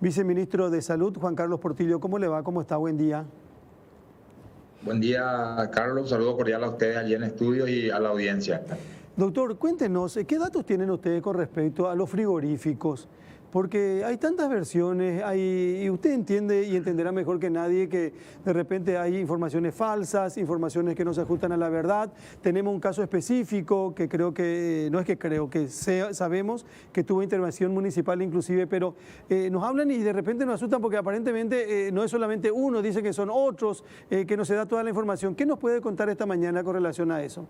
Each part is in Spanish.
Viceministro de Salud, Juan Carlos Portillo, ¿cómo le va? ¿Cómo está? Buen día. Buen día, Carlos. Saludo cordial a ustedes allí en estudio y a la audiencia. Doctor, cuéntenos, ¿qué datos tienen ustedes con respecto a los frigoríficos? Porque hay tantas versiones, y usted entiende y entenderá mejor que nadie que de repente hay informaciones falsas, informaciones que no se ajustan a la verdad. Tenemos un caso específico que creo que, no es que creo, que sabemos que tuvo intervención municipal inclusive, pero nos hablan y de repente nos asustan porque aparentemente no es solamente uno, dicen que son otros, que no se da toda la información. ¿Qué nos puede contar esta mañana con relación a eso?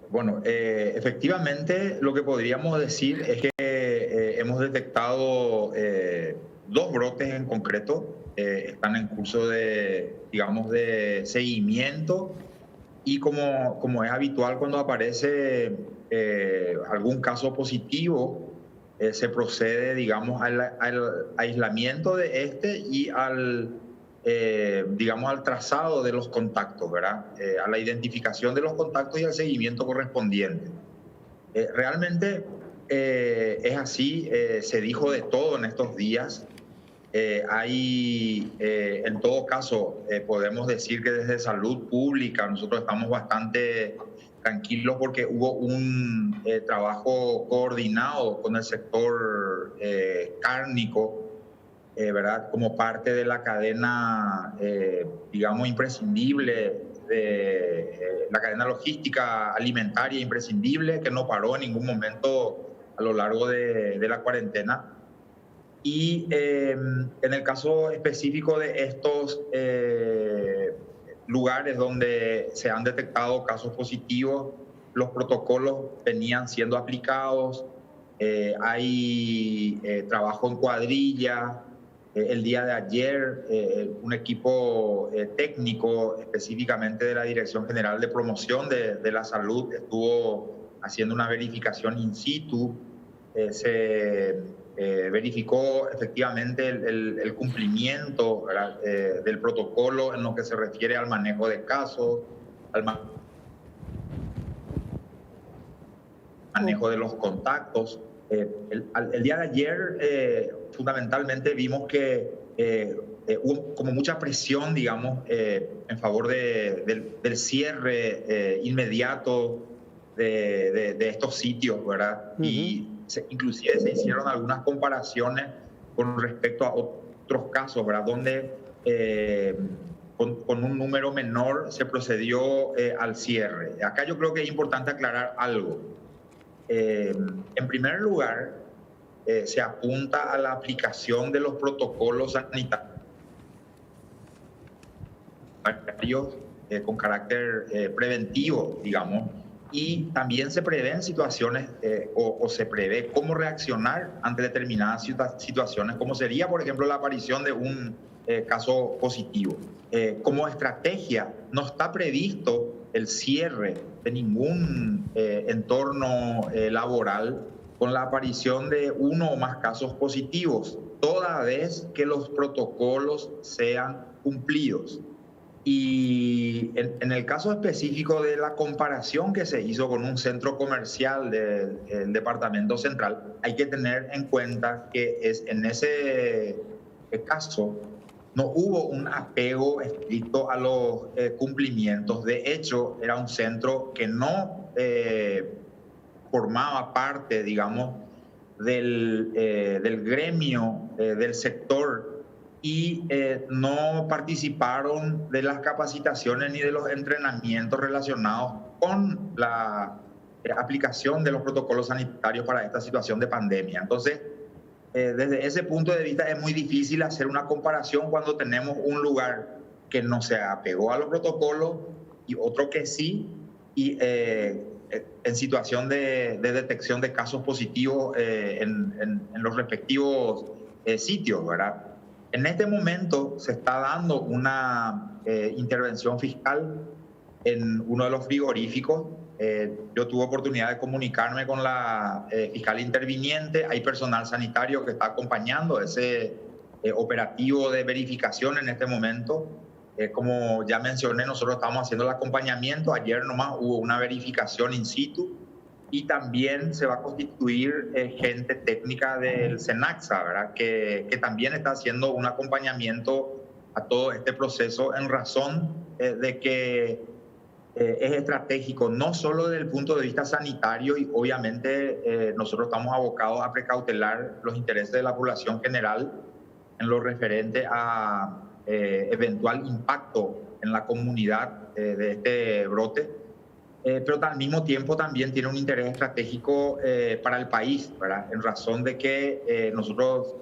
Bueno, efectivamente lo que podríamos decir es que hemos detectado dos brotes en concreto, están en curso de, digamos, de seguimiento y como es habitual cuando aparece algún caso positivo, se procede, digamos, al aislamiento de este y digamos, al trazado de los contactos, ¿verdad? A la identificación de los contactos y al seguimiento correspondiente. Realmente es así, se dijo de todo en estos días. En todo caso, podemos decir que desde Salud Pública nosotros estamos bastante tranquilos porque hubo un trabajo coordinado con el sector cárnico, ¿verdad? Como parte de la cadena, digamos, imprescindible, de la cadena logística alimentaria imprescindible, que no paró en ningún momento a lo largo de la cuarentena. Y en el caso específico de estos lugares donde se han detectado casos positivos, los protocolos venían siendo aplicados, hay trabajo en cuadrilla. El día de ayer, un equipo técnico, específicamente de la Dirección General de Promoción de la Salud, estuvo haciendo una verificación in situ. Se verificó efectivamente el cumplimiento del protocolo en lo que se refiere al manejo de casos, al manejo de los contactos. El día de ayer, fundamentalmente, vimos que hubo como mucha presión, digamos, en favor del cierre inmediato de estos sitios, ¿verdad? Y inclusive se hicieron algunas comparaciones con respecto a otros casos, ¿verdad? Donde con un número menor se procedió al cierre. Acá yo creo que es importante aclarar algo. En primer lugar, se apunta a la aplicación de los protocolos sanitarios con carácter preventivo, digamos, y también se prevén situaciones o se prevé cómo reaccionar ante determinadas situaciones, como sería, por ejemplo, la aparición de un caso positivo. Como estrategia, no está previsto el cierre de ningún entorno laboral con la aparición de uno o más casos positivos, toda vez que los protocolos sean cumplidos. Y en el caso específico de la comparación que se hizo con un centro comercial del Departamento Central, hay que tener en cuenta que en ese caso no hubo un apego estricto a los cumplimientos. De hecho, era un centro que no formaba parte, digamos, del gremio, del sector, y no participaron de las capacitaciones ni de los entrenamientos relacionados con la aplicación de los protocolos sanitarios para esta situación de pandemia. Entonces, desde ese punto de vista es muy difícil hacer una comparación cuando tenemos un lugar que no se apegó a los protocolos y otro que sí, y en situación de detección de casos positivos en los respectivos sitios, ¿verdad? En este momento se está dando una intervención fiscal en uno de los frigoríficos. Yo tuve oportunidad de comunicarme con la fiscal interviniente. Hay personal sanitario que está acompañando ese operativo de verificación en este momento. Como ya mencioné, nosotros estamos haciendo el acompañamiento. Ayer nomás hubo una verificación in situ y también se va a constituir gente técnica del SENACSA, ¿verdad? Que también está haciendo un acompañamiento a todo este proceso en razón de que es estratégico, no solo desde el punto de vista sanitario, y obviamente nosotros estamos abocados a precautelar los intereses de la población general en lo referente a eventual impacto en la comunidad de este brote, pero al mismo tiempo también tiene un interés estratégico para el país, ¿verdad? En razón de que nosotros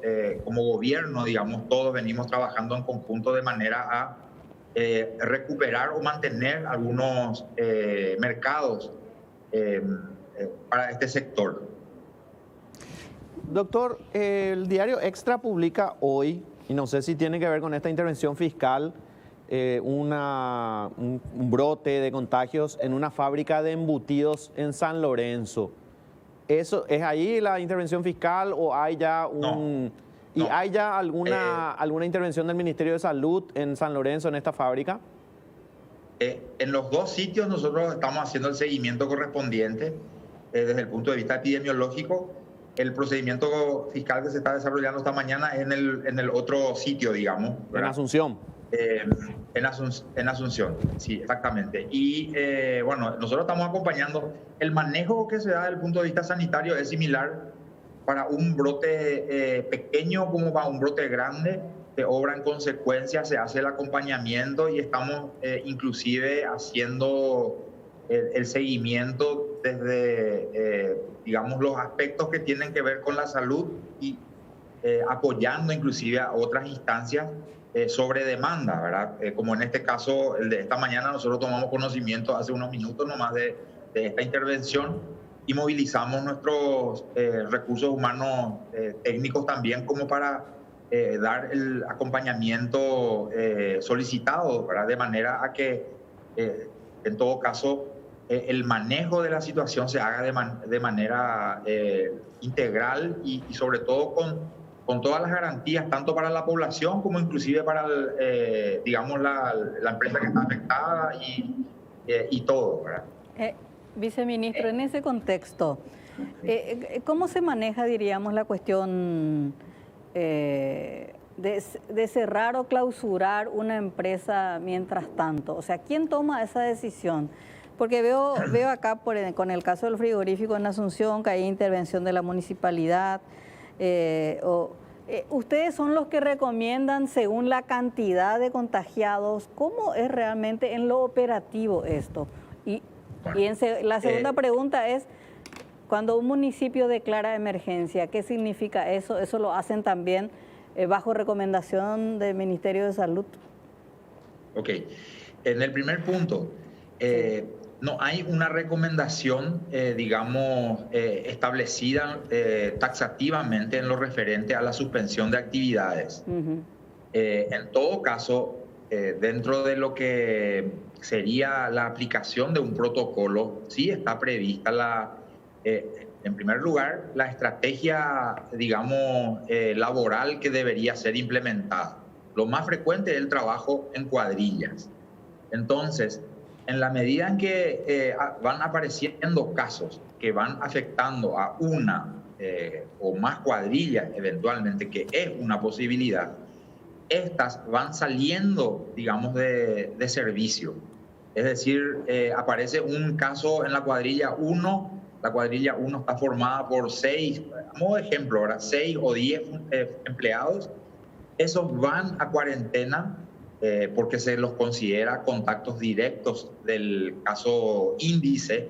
como gobierno, digamos, todos venimos trabajando en conjunto de manera a recuperar o mantener algunos mercados para este sector. Doctor, el diario Extra publica hoy, y no sé si tiene que ver con esta intervención fiscal, un brote de contagios en una fábrica de embutidos en San Lorenzo. ¿Eso es ahí la intervención fiscal o hay ya un... No. ¿Y hay ya alguna intervención del Ministerio de Salud en San Lorenzo, en esta fábrica? En los dos sitios nosotros estamos haciendo el seguimiento correspondiente desde el punto de vista epidemiológico. El procedimiento fiscal que se está desarrollando esta mañana es en el otro sitio, digamos, ¿verdad? En Asunción. En Asunción, sí, exactamente. Y bueno, nosotros estamos acompañando. El manejo que se da desde el punto de vista sanitario es similar para un brote pequeño como para un brote grande. Se obra en consecuencia, se hace el acompañamiento y estamos inclusive haciendo el seguimiento desde, digamos, los aspectos que tienen que ver con la salud y apoyando inclusive a otras instancias sobre demanda, ¿verdad? Como en este caso, el de esta mañana, nosotros tomamos conocimiento hace unos minutos nomás de esta intervención y movilizamos nuestros recursos humanos técnicos también como para dar el acompañamiento solicitado, ¿verdad? De manera a que, en todo caso, el manejo de la situación se haga de manera integral y sobre todo con todas las garantías, tanto para la población como inclusive para, digamos, la empresa que está afectada y todo, ¿verdad? Viceministro, en ese contexto, ¿cómo se maneja, diríamos, la cuestión de cerrar o clausurar una empresa mientras tanto? O sea, ¿quién toma esa decisión? Porque veo acá con el caso del frigorífico en Asunción que hay intervención de la municipalidad. Ustedes son los que recomiendan según la cantidad de contagiados. ¿Cómo es realmente en lo operativo esto? Y la segunda pregunta es, cuando un municipio declara emergencia, ¿qué significa eso? ¿Eso lo hacen también bajo recomendación del Ministerio de Salud? Ok. En el primer punto, no hay una recomendación, digamos, establecida taxativamente en lo referente a la suspensión de actividades. En todo caso, dentro de lo que sería la aplicación de un protocolo, sí está prevista en primer lugar, la estrategia, digamos, laboral que debería ser implementada. Lo más frecuente es el trabajo en cuadrillas. Entonces, en la medida en que van apareciendo casos que van afectando a una o más cuadrillas eventualmente, que es una posibilidad, estas van saliendo, digamos, de servicio. Es decir, aparece un caso en la cuadrilla 1, la cuadrilla 1 está formada por 6, a modo de ejemplo, ahora 6 o 10 empleados, esos van a cuarentena porque se los considera contactos directos del caso índice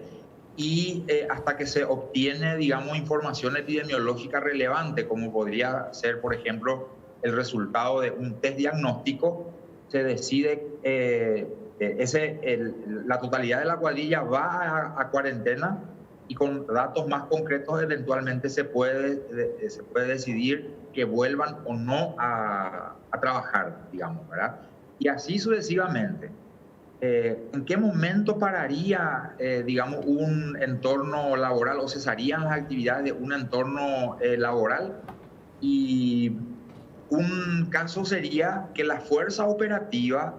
y hasta que se obtiene, digamos, información epidemiológica relevante, como podría ser, por ejemplo, el resultado de un test diagnóstico, se decide, la totalidad de la cuadrilla va a cuarentena y con datos más concretos eventualmente se puede decidir que vuelvan o no a trabajar, digamos, ¿verdad? Y así sucesivamente. ¿En qué momento pararía, digamos, un entorno laboral o cesarían las actividades de un entorno laboral? Y un caso sería que la fuerza operativa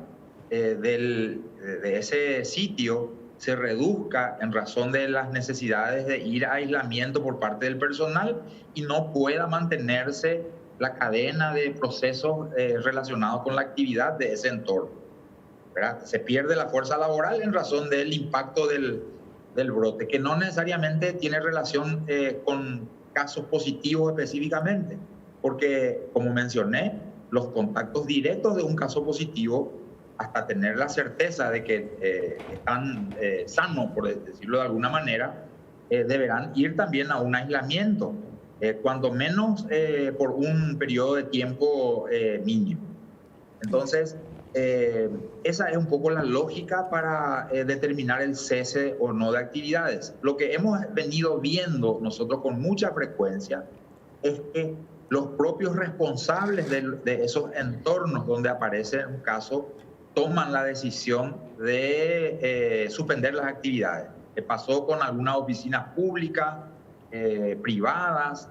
de ese sitio se reduzca en razón de las necesidades de ir a aislamiento por parte del personal y no pueda mantenerse la cadena de procesos relacionados con la actividad de ese entorno, ¿verdad? Se pierde la fuerza laboral en razón del impacto del brote, que no necesariamente tiene relación con casos positivos específicamente, porque, como mencioné, los contactos directos de un caso positivo, hasta tener la certeza de que están sanos, por decirlo de alguna manera, deberán ir también a un aislamiento, cuando menos por un periodo de tiempo mínimo. Entonces, esa es un poco la lógica para determinar el cese o no de actividades. Lo que hemos venido viendo nosotros con mucha frecuencia es que los propios responsables de esos entornos donde aparece un caso toman la decisión de suspender las actividades. Pasó con algunas oficinas públicas, privadas,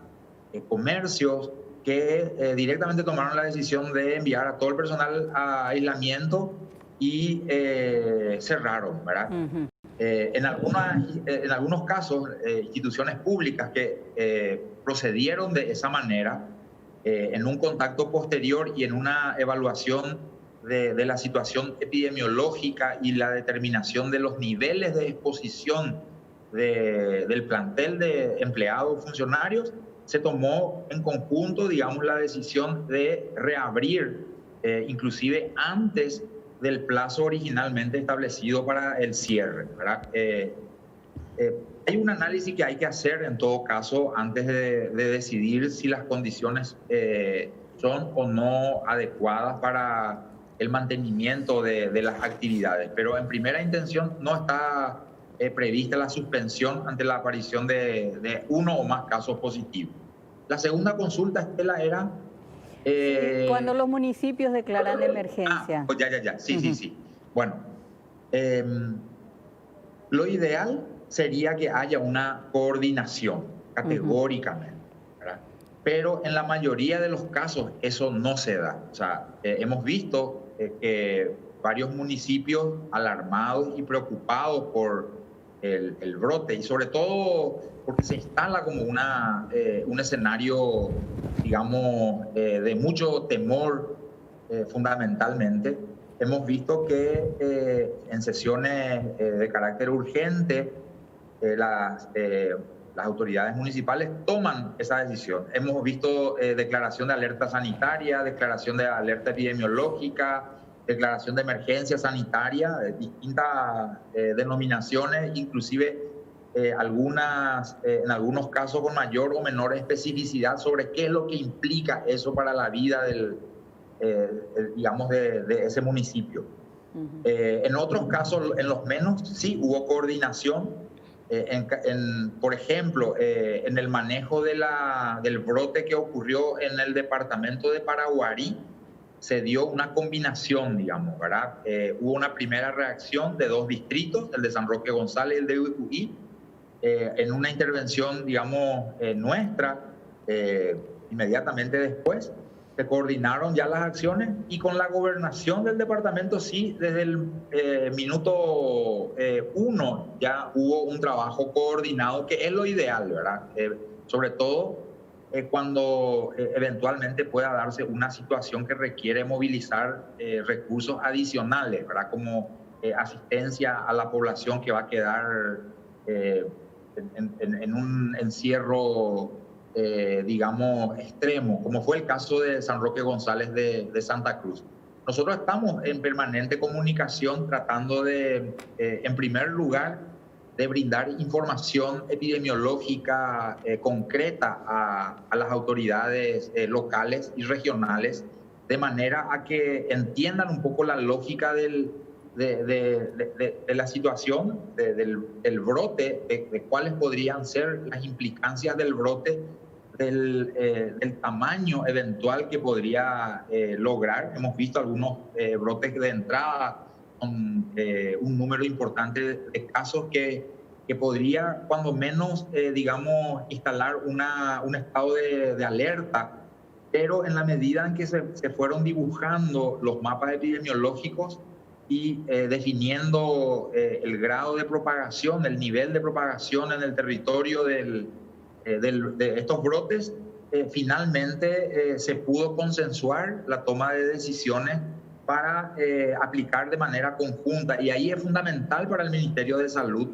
comercios, que directamente tomaron la decisión de enviar a todo el personal a aislamiento y cerraron, ¿verdad? Uh-huh. En algunos casos, instituciones públicas que procedieron de esa manera, en un contacto posterior y en una evaluación de la situación epidemiológica y la determinación de los niveles de exposición del plantel de empleados funcionarios, se tomó en conjunto, digamos, la decisión de reabrir, inclusive antes del plazo originalmente establecido para el cierre, ¿verdad? Hay un análisis que hay que hacer en todo caso antes de decidir si las condiciones son o no adecuadas para el mantenimiento de las actividades, pero en primera intención no está prevista la suspensión ante la aparición de uno o más casos positivos. La segunda consulta, Estela, era... cuando los municipios declaran emergencia. Pues ya. Sí, sí. Bueno, lo ideal sería que haya una coordinación categóricamente, ¿verdad? Pero en la mayoría de los casos eso no se da. O sea, hemos visto que varios municipios alarmados y preocupados por el brote, y sobre todo porque se instala como un escenario, digamos, de mucho temor, fundamentalmente. Hemos visto que en sesiones de carácter urgente las autoridades municipales toman esa decisión. Hemos visto declaración de alerta sanitaria, declaración de alerta epidemiológica, declaración de emergencia sanitaria, distintas denominaciones, inclusive en algunos casos con mayor o menor especificidad sobre qué es lo que implica eso para la vida digamos, de ese municipio. Uh-huh. En otros casos, en los menos, sí hubo coordinación. Por ejemplo, en el manejo del brote que ocurrió en el departamento de Paraguarí, se dio una combinación, digamos, ¿verdad? Hubo una primera reacción de dos distritos, el de San Roque González y el de Utuí, en una intervención, digamos, nuestra, inmediatamente después. Se coordinaron ya las acciones y con la gobernación del departamento sí, desde el minuto 1 ya hubo un trabajo coordinado, que es lo ideal, ¿verdad? Sobre todo cuando eventualmente pueda darse una situación que requiere movilizar recursos adicionales, ¿verdad? Como asistencia a la población que va a quedar en un encierro digamos, extremo, como fue el caso de San Roque González de Santa Cruz. Nosotros estamos en permanente comunicación tratando de, en primer lugar, de brindar información epidemiológica concreta a las autoridades locales y regionales, de manera a que entiendan un poco la lógica de la situación, del brote, de cuáles podrían ser las implicancias del brote, del tamaño eventual que podría lograr. Hemos visto algunos brotes de entrada con un número importante de casos que podría, cuando menos, digamos, instalar un estado de alerta, pero en la medida en que se fueron dibujando los mapas epidemiológicos, y definiendo el grado de propagación, el nivel de propagación en el territorio de estos brotes, finalmente se pudo consensuar la toma de decisiones para aplicar de manera conjunta. Y ahí es fundamental para el Ministerio de Salud,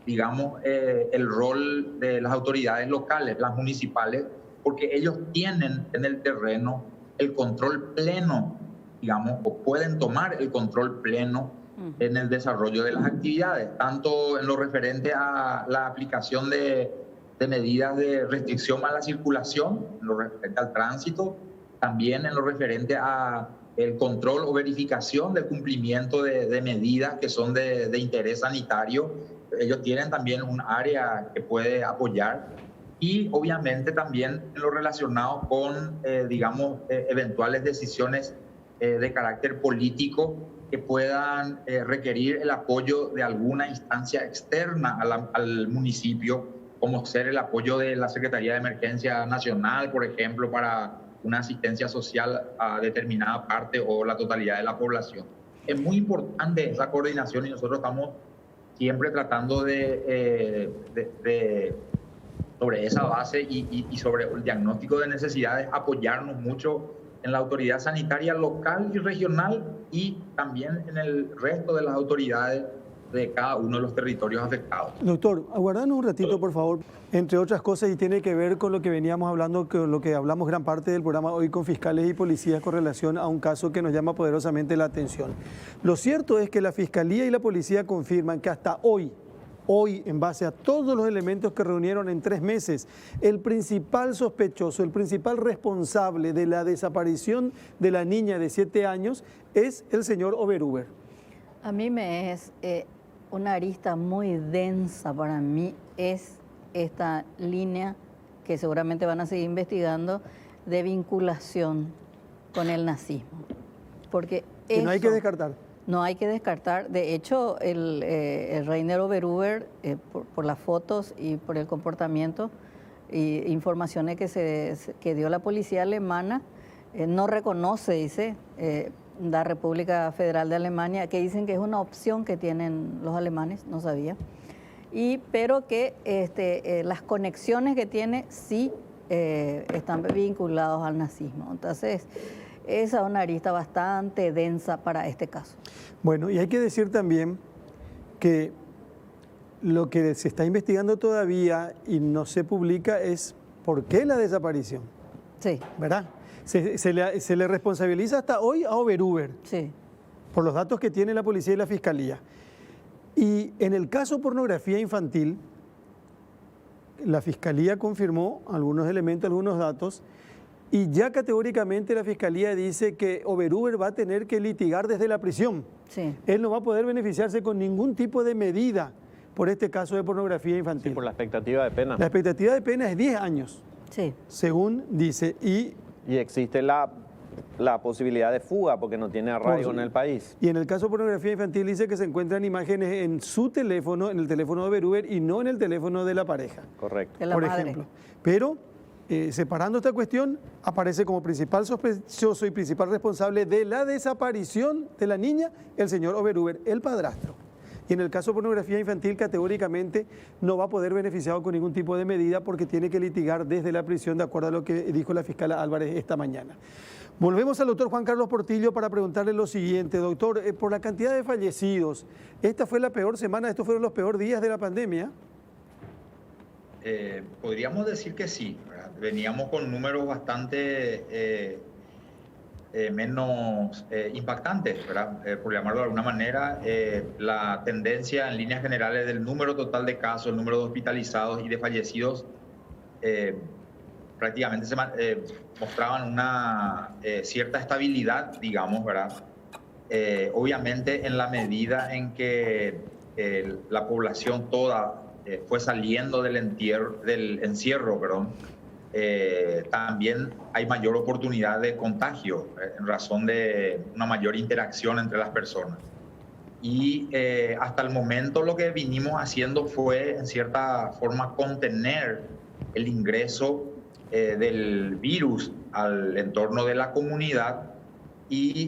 digamos, el rol de las autoridades locales, las municipales, porque ellos tienen en el terreno el control pleno, digamos, o pueden tomar el control pleno en el desarrollo de las actividades, tanto en lo referente a la aplicación de medidas de restricción a la circulación, en lo referente al tránsito, también en lo referente a el control o verificación del cumplimiento de medidas que son de interés sanitario. Ellos tienen también un área que puede apoyar, y obviamente también en lo relacionado con, digamos, eventuales decisiones de carácter político que puedan requerir el apoyo de alguna instancia externa al municipio, como ser el apoyo de la Secretaría de Emergencia Nacional, por ejemplo, para una asistencia social a determinada parte o la totalidad de la población. Es muy importante esa coordinación y nosotros estamos siempre tratando sobre esa base y sobre el diagnóstico de necesidades, apoyarnos mucho en la autoridad sanitaria local y regional y también en el resto de las autoridades de cada uno de los territorios afectados. Doctor, aguardanos un ratito, por favor, entre otras cosas, y tiene que ver con lo que veníamos hablando, con lo que hablamos gran parte del programa hoy con fiscales y policías con relación a un caso que nos llama poderosamente la atención. Lo cierto es que la Fiscalía y la Policía confirman que hasta hoy, en base a todos los elementos que reunieron en 3 meses, el principal sospechoso, el principal responsable de la desaparición de la niña de 7 años es el señor Oberhuber. A mí me es una arista muy densa para mí, es esta línea que seguramente van a seguir investigando de vinculación con el nazismo. Porque que no hay que descartar. No hay que descartar. De hecho, el Reiner Oberhuber, por las fotos y por el comportamiento e informaciones que dio la policía alemana, no reconoce, dice, la República Federal de Alemania, que dicen que es una opción que tienen los alemanes, no sabía, pero que las conexiones que tiene sí están vinculados al nazismo. Entonces, esa es una arista bastante densa para este caso. Bueno, y hay que decir también que lo que se está investigando todavía y no se publica es por qué la desaparición. Sí. ¿Verdad? Se le responsabiliza hasta hoy a Oberhuber. Sí. Por los datos que tiene la policía y la fiscalía. Y en el caso pornografía infantil, la fiscalía confirmó algunos elementos, algunos datos, y ya categóricamente la fiscalía dice que Oberhuber va a tener que litigar desde la prisión. Sí. Él no va a poder beneficiarse con ningún tipo de medida por este caso de pornografía infantil. Sí, por la expectativa de pena. La expectativa de pena es 10 años, Sí. según dice. Y existe la posibilidad de fuga porque no tiene arraigo en el país. Y en el caso de pornografía infantil dice que se encuentran imágenes en su teléfono, en el teléfono de Oberhuber y no en el teléfono de la pareja. Correcto. De la por madre. ejemplo. Pero separando esta cuestión, aparece como principal sospechoso y principal responsable de la desaparición de la niña el señor Oberhuber, el padrastro. Y en el caso de pornografía infantil, categóricamente no va a poder beneficiado con ningún tipo de medida porque tiene que litigar desde la prisión, de acuerdo a lo que dijo la fiscal Álvarez esta mañana. Volvemos al doctor Juan Carlos Portillo para preguntarle lo siguiente. Doctor, por la cantidad de fallecidos, ¿esta fue la peor semana, estos fueron los peores días de la pandemia? Podríamos decir que sí, ¿verdad? Veníamos con números bastante menos impactantes, ¿verdad? Por llamarlo de alguna manera, la tendencia en líneas generales del número total de casos, el número de hospitalizados y de fallecidos, prácticamente mostraban una cierta estabilidad, digamos, ¿verdad? Obviamente en la medida en que la población toda fue saliendo del encierro, perdón, también hay mayor oportunidad de contagio en razón de una mayor interacción entre las personas. Y hasta el momento lo que vinimos haciendo fue, en cierta forma, contener el ingreso del virus al entorno de la comunidad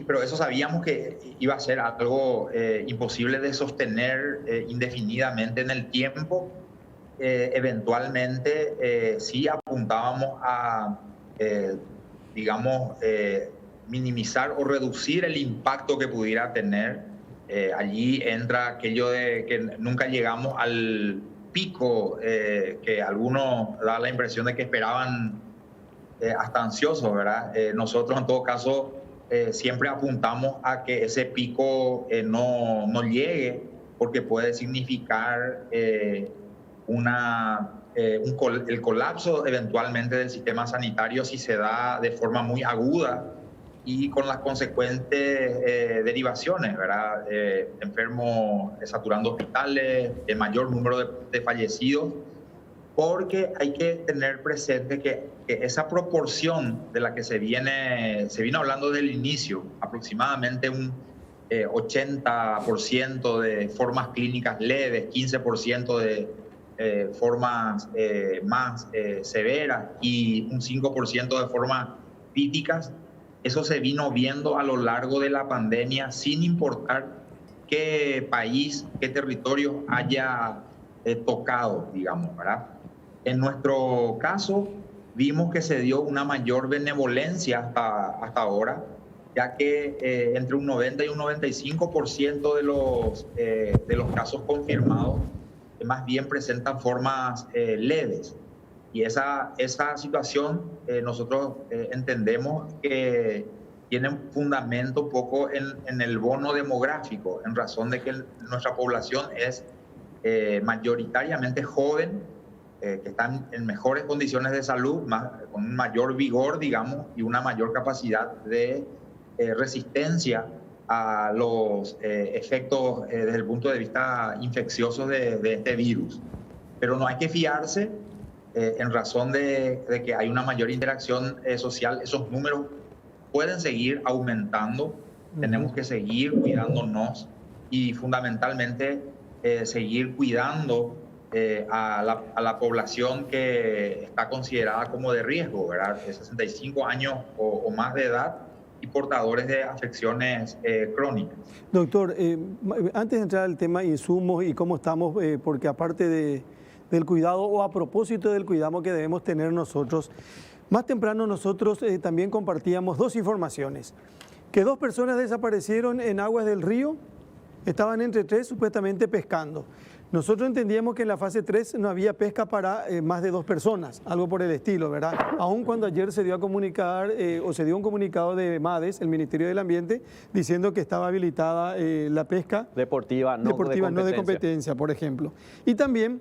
pero eso sabíamos que iba a ser algo imposible de sostener indefinidamente en el tiempo. Eventualmente sí apuntábamos a, digamos, minimizar o reducir el impacto que pudiera tener. Allí entra aquello de que nunca llegamos al pico que algunos da la impresión de que esperaban hasta ansiosos, ¿verdad? Nosotros en todo caso siempre apuntamos a que ese pico no llegue, porque puede significar el colapso eventualmente del sistema sanitario si se da de forma muy aguda y con las consecuentes derivaciones, ¿verdad? Enfermos saturando hospitales, el mayor número de fallecidos, porque hay que tener presente que esa proporción de la que se vino hablando desde el inicio, aproximadamente un 80% de formas clínicas leves, 15% de formas más severas y un 5% de formas críticas, eso se vino viendo a lo largo de la pandemia sin importar qué país, qué territorio haya tocado, digamos, ¿verdad? En nuestro caso, vimos que se dio una mayor benevolencia hasta ahora, ya que entre un 90 y un 95% de los casos confirmados más bien presentan formas leves. Y esa situación nosotros entendemos que tiene un fundamento poco en el bono demográfico, en razón de que nuestra población es mayoritariamente joven, que están en mejores condiciones de salud, con un mayor vigor, digamos, y una mayor capacidad de resistencia a los efectos desde el punto de vista infecciosos de este virus. Pero no hay que fiarse en razón de que hay una mayor interacción social. Esos números pueden seguir aumentando. Tenemos que seguir cuidándonos y fundamentalmente seguir cuidando a la población que está considerada como de riesgo, ¿verdad? De 65 años o más de edad y portadores de afecciones crónicas. Doctor, antes de entrar al tema insumos y cómo estamos, porque aparte del cuidado o a propósito del cuidado que debemos tener nosotros, más temprano nosotros también compartíamos dos informaciones, que 2 personas desaparecieron en aguas del río, estaban entre 3 supuestamente pescando. Nosotros entendíamos que en la fase 3 no había pesca para más de 2 personas, algo por el estilo, ¿verdad? Aun cuando ayer se dio a comunicar, o se dio un comunicado de MADES, el Ministerio del Ambiente, diciendo que estaba habilitada la pesca deportiva, no de competencia, por ejemplo. Y también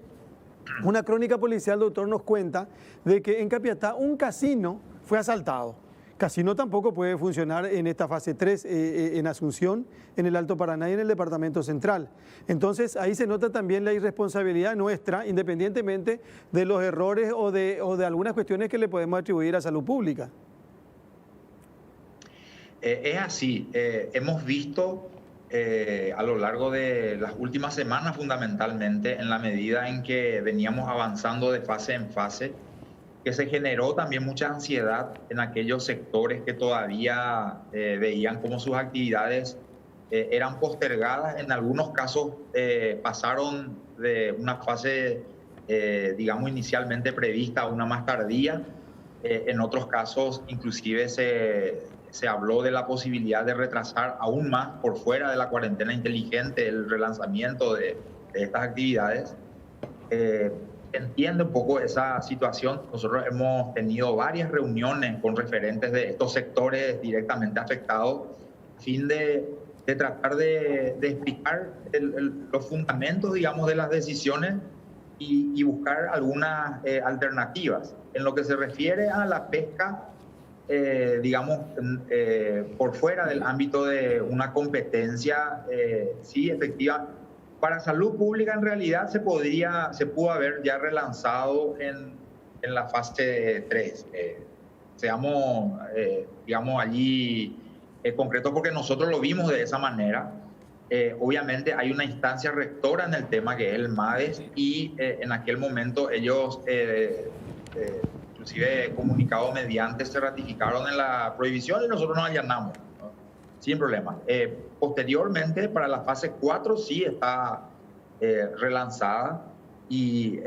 una crónica policial, doctor, nos cuenta de que en Capiatá un casino fue asaltado. Casino tampoco puede funcionar en esta fase 3 en Asunción, en el Alto Paraná y en el Departamento Central. Entonces ahí se nota también la irresponsabilidad nuestra, independientemente de los errores o de algunas cuestiones que le podemos atribuir a salud pública. Es así, hemos visto a lo largo de las últimas semanas fundamentalmente, en la medida en que veníamos avanzando de fase en fase, que se generó también mucha ansiedad en aquellos sectores que todavía veían como sus actividades eran postergadas. En algunos casos pasaron de una fase, digamos, inicialmente prevista a una más tardía. En otros casos, inclusive, se habló de la posibilidad de retrasar aún más por fuera de la cuarentena inteligente el relanzamiento de estas actividades. Entiende un poco esa situación. Nosotros hemos tenido varias reuniones con referentes de estos sectores directamente afectados a fin de tratar de explicar los fundamentos, digamos, de las decisiones y buscar algunas alternativas. En lo que se refiere a la pesca, digamos, por fuera del ámbito de una competencia, sí, efectivamente, para salud pública en realidad se pudo haber ya relanzado en la fase 3. Seamos, digamos, allí concretos porque nosotros lo vimos de esa manera. Obviamente hay una instancia rectora en el tema que es el MADES y en aquel momento ellos, inclusive comunicado mediante, se ratificaron en la prohibición y nosotros nos allanamos, ¿no? sin problema. Posteriormente, para la fase 4 sí está relanzada y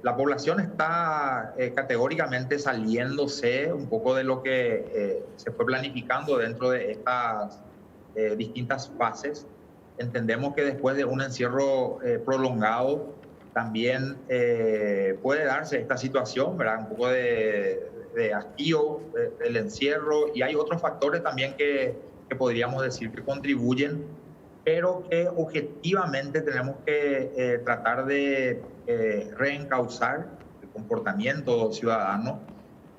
la población está categóricamente saliéndose un poco de lo que se fue planificando dentro de estas distintas fases. Entendemos que después de un encierro prolongado también puede darse esta situación, ¿verdad? Un poco de hastío del encierro, y hay otros factores también que podríamos decir que contribuyen, pero que objetivamente tenemos que tratar de reencauzar el comportamiento ciudadano,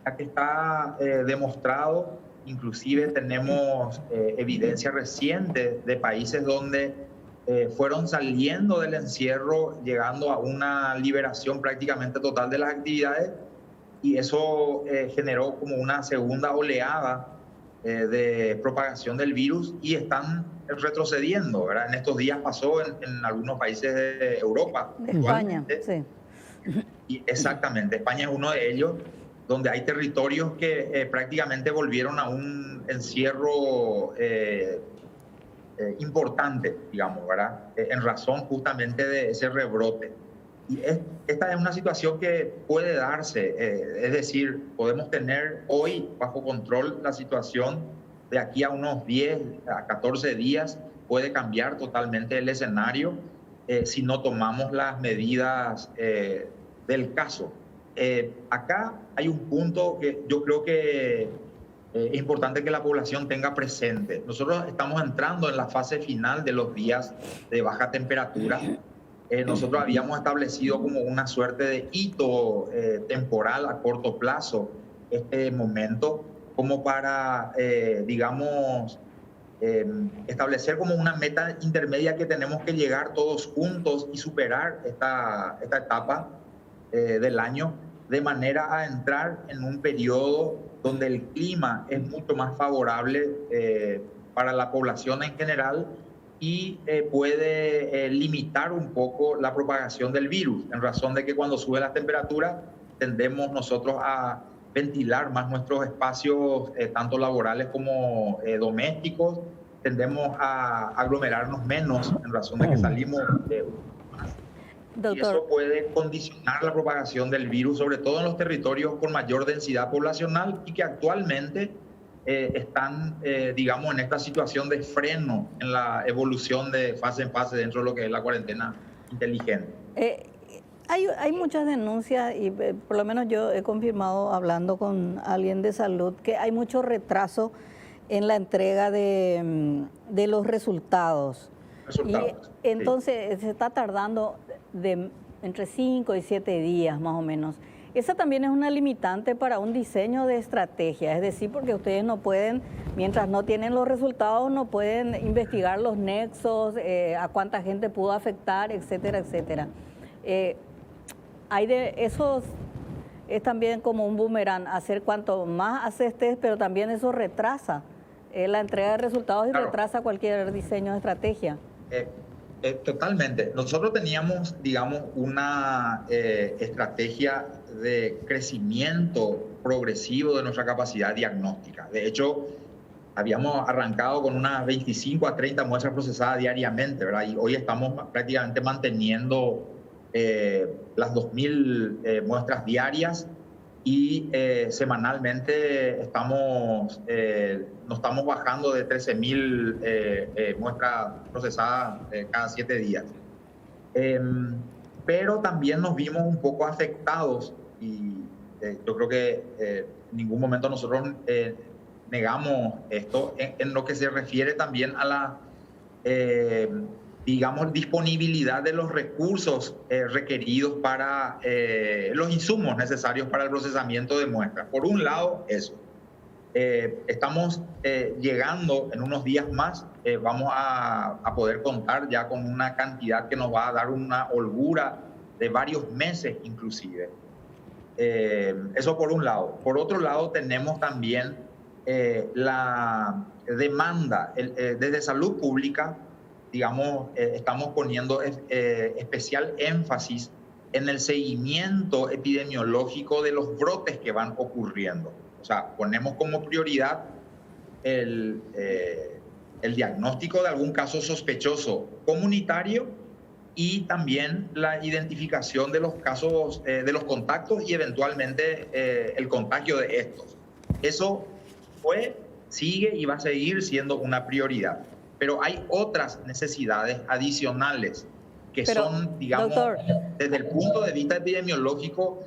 ya que está demostrado. Inclusive tenemos evidencia reciente de países donde fueron saliendo del encierro, llegando a una liberación prácticamente total de las actividades, y eso generó como una segunda oleada de propagación del virus, y están retrocediendo, ¿verdad? En estos días pasó en algunos países de Europa. De España, sí. Y exactamente, España es uno de ellos, donde hay territorios que prácticamente volvieron a un encierro importante, digamos, ¿verdad? En razón justamente de ese rebrote. Y esta es una situación que puede darse, es decir, podemos tener hoy bajo control la situación, de aquí a unos 10 a 14 días puede cambiar totalmente el escenario si no tomamos las medidas del caso. Acá hay un punto que yo creo que es importante que la población tenga presente. Nosotros estamos entrando en la fase final de los días de baja temperatura. Nosotros habíamos establecido como una suerte de hito temporal a corto plazo este momento, como para, establecer como una meta intermedia que tenemos que llegar todos juntos y superar esta etapa del año, de manera a entrar en un periodo donde el clima es mucho más favorable para la población en general, y puede limitar un poco la propagación del virus, en razón de que cuando sube la temperatura tendemos nosotros a ventilar más nuestros espacios, tanto laborales como domésticos, tendemos a aglomerarnos menos en razón de que salimos más. Y eso puede condicionar la propagación del virus, sobre todo en los territorios con mayor densidad poblacional y que actualmente están, en esta situación de freno en la evolución de fase en fase dentro de lo que es la cuarentena inteligente. Hay muchas denuncias, y por lo menos yo he confirmado hablando con alguien de salud que hay mucho retraso en la entrega de los resultados. Y entonces se está tardando entre 5 y 7 días más o menos. Esa también es una limitante para un diseño de estrategia, es decir, porque ustedes no pueden, mientras no tienen los resultados, no pueden investigar los nexos, a cuánta gente pudo afectar, etcétera, etcétera. Hay de esos, es también como un boomerang, hacer cuanto más haces test, pero también eso retrasa la entrega de resultados y claro, retrasa cualquier diseño de estrategia. Totalmente. Nosotros teníamos, una estrategia de crecimiento progresivo de nuestra capacidad diagnóstica. De hecho, habíamos arrancado con unas 25 a 30 muestras procesadas diariamente, ¿verdad? Y hoy estamos prácticamente manteniendo las 2.000 muestras diarias, y semanalmente nos estamos bajando de 13.000 muestras procesadas cada 7 días. Pero también nos vimos un poco afectados, y yo creo que en ningún momento nosotros negamos esto, en lo que se refiere también a la disponibilidad de los recursos requeridos para los insumos necesarios para el procesamiento de muestras. Por un lado, eso. Estamos llegando en unos días más, vamos a poder contar ya con una cantidad que nos va a dar una holgura de varios meses inclusive. Eso por un lado. Por otro lado, tenemos también la demanda desde salud pública. Estamos poniendo especial énfasis en el seguimiento epidemiológico de los brotes que van ocurriendo. O sea, ponemos como prioridad el diagnóstico de algún caso sospechoso comunitario y también la identificación de los casos, de los contactos y eventualmente el contagio de estos. Eso fue, sigue y va a seguir siendo una prioridad. Pero hay otras necesidades adicionales que son, digamos, doctor, desde el punto de vista epidemiológico,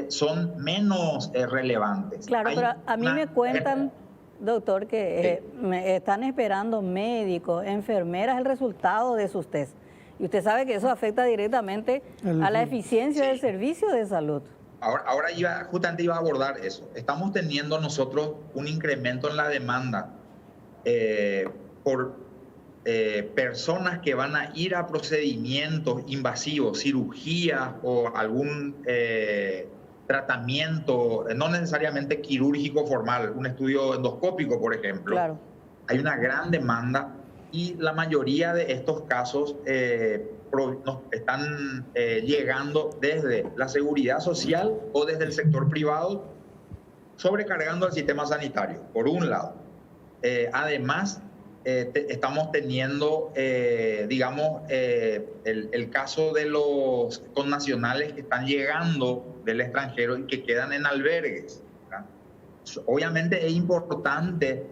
son menos relevantes. Claro, pero a mí me cuentan, doctor, que me están esperando médicos, enfermeras, el resultado de sus test. Y usted sabe que eso afecta directamente a la eficiencia del servicio de salud. Ahora justamente iba a abordar eso. Estamos teniendo nosotros un incremento en la demanda por personas que van a ir a procedimientos invasivos, cirugía o algún tratamiento, no necesariamente quirúrgico formal, un estudio endoscópico, por ejemplo. Claro. Hay una gran demanda y la mayoría de estos casos nos están llegando desde la seguridad social o desde el sector privado, sobrecargando el sistema sanitario, por un lado. Además, estamos teniendo, digamos, el caso de los connacionales que están llegando del extranjero y que quedan en albergues, ¿verdad? Obviamente es importante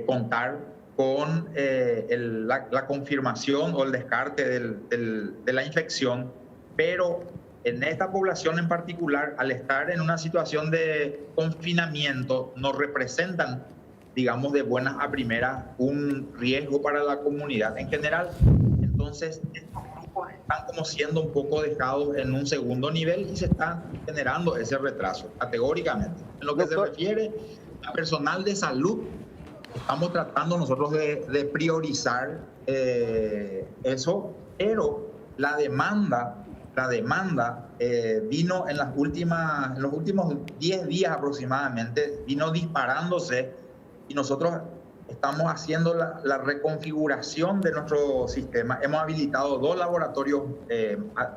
contar con la confirmación o el descarte de la infección, pero en esta población en particular, al estar en una situación de confinamiento, nos representan, digamos, de buenas a primeras un riesgo para la comunidad en general. Entonces, estos grupos están como siendo un poco dejados en un segundo nivel y se está generando ese retraso, categóricamente. En lo que se refiere a personal de salud, estamos tratando nosotros de priorizar eso, pero la demanda vino en los últimos 10 días aproximadamente, vino disparándose y nosotros estamos haciendo la reconfiguración de nuestro sistema. Hemos habilitado 2 laboratorios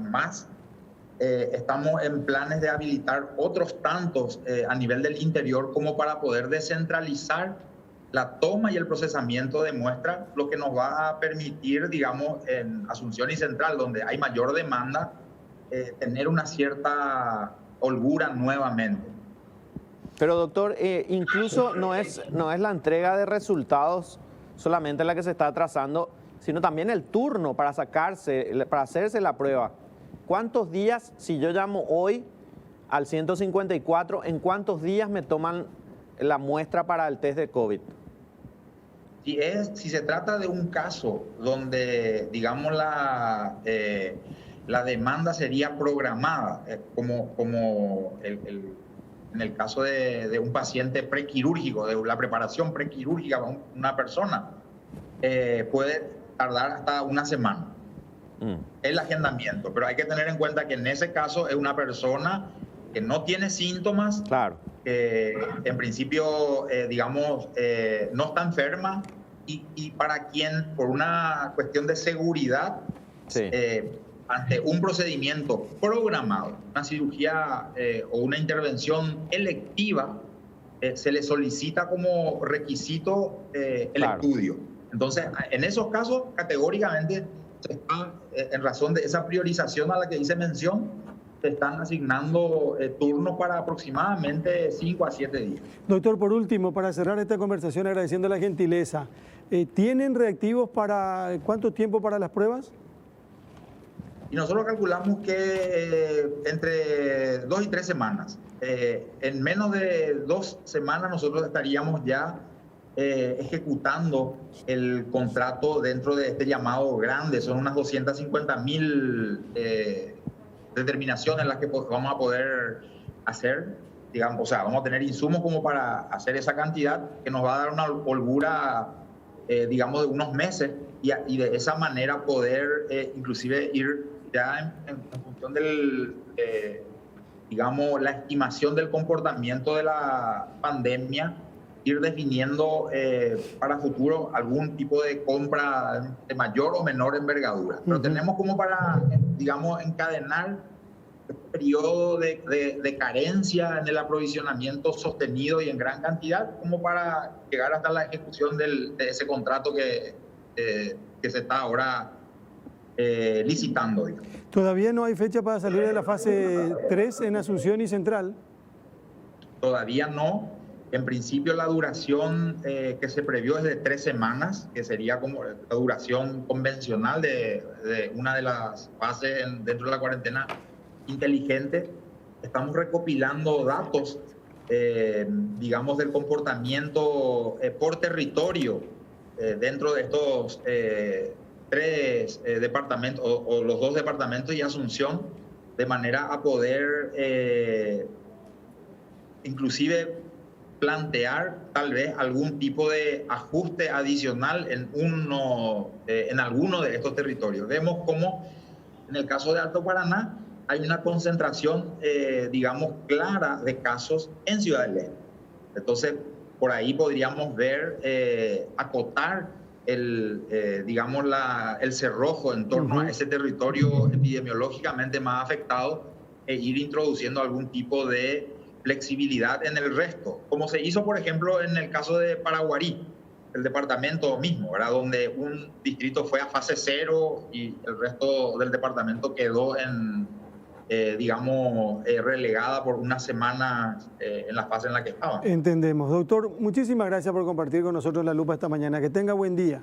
más. Estamos en planes de habilitar otros tantos a nivel del interior como para poder descentralizar la toma y el procesamiento de muestras, lo que nos va a permitir, digamos, en Asunción y Central, donde hay mayor demanda, tener una cierta holgura nuevamente. Pero doctor, incluso no es la entrega de resultados solamente la que se está atrasando, sino también el turno para hacerse la prueba. ¿Cuántos días, si yo llamo hoy al 154, en cuántos días me toman la muestra para el test de COVID? Si se trata de un caso donde, digamos, la demanda sería programada, como en el caso de un paciente prequirúrgico, de la preparación prequirúrgica para una persona, puede tardar hasta una semana el agendamiento. Pero hay que tener en cuenta que en ese caso es una persona que no tiene síntomas, claro, en principio, digamos, no está enferma y para quien, por una cuestión de seguridad, sí, ante un procedimiento programado, una cirugía o una intervención electiva, se le solicita como requisito el claro, estudio. Entonces, en esos casos, categóricamente, se está, en razón de esa priorización a la que hice mención, se están asignando turnos para aproximadamente 5 a 7 días. Doctor, por último, para cerrar esta conversación, agradeciendo la gentileza, ¿tienen reactivos para cuánto tiempo para las pruebas? Y nosotros calculamos que entre 2 y 3 semanas. En menos de 2 semanas nosotros estaríamos ya ejecutando el contrato dentro de este llamado grande. Son unas 250.000 determinaciones las que vamos a poder hacer, digamos, o sea, vamos a tener insumos como para hacer esa cantidad que nos va a dar una holgura, digamos, de unos meses y de esa manera poder inclusive ir ya en función del, digamos, la estimación del comportamiento de la pandemia, ir definiendo para futuro algún tipo de compra de mayor o menor envergadura. Pero tenemos como para, digamos, encadenar periodo de carencia en el aprovisionamiento sostenido y en gran cantidad, como para llegar hasta la ejecución de ese contrato que se está ahora licitando. Digamos. ¿Todavía no hay fecha para salir de la fase 3 en Asunción y Central? Todavía no. En principio la duración que se previó es de 3 semanas, que sería como la duración convencional de una de las fases dentro de la cuarentena inteligente. Estamos recopilando datos, digamos, del comportamiento por territorio dentro de estos 3 departamentos o los 2 departamentos y Asunción, de manera a poder inclusive plantear tal vez algún tipo de ajuste adicional en alguno de estos territorios. Vemos cómo en el caso de Alto Paraná hay una concentración, digamos, clara de casos en Ciudad del Este. Entonces, por ahí podríamos ver, acotar digamos, el cerrojo en torno a ese territorio epidemiológicamente más afectado e ir introduciendo algún tipo de flexibilidad en el resto, como se hizo, por ejemplo, en el caso de Paraguarí, el departamento mismo, ¿verdad? Donde un distrito fue a fase 0 y el resto del departamento quedó digamos, relegada por unas semanas en la fase en la que estaba. Entendemos. Doctor, muchísimas gracias por compartir con nosotros La Lupa esta mañana. Que tenga buen día.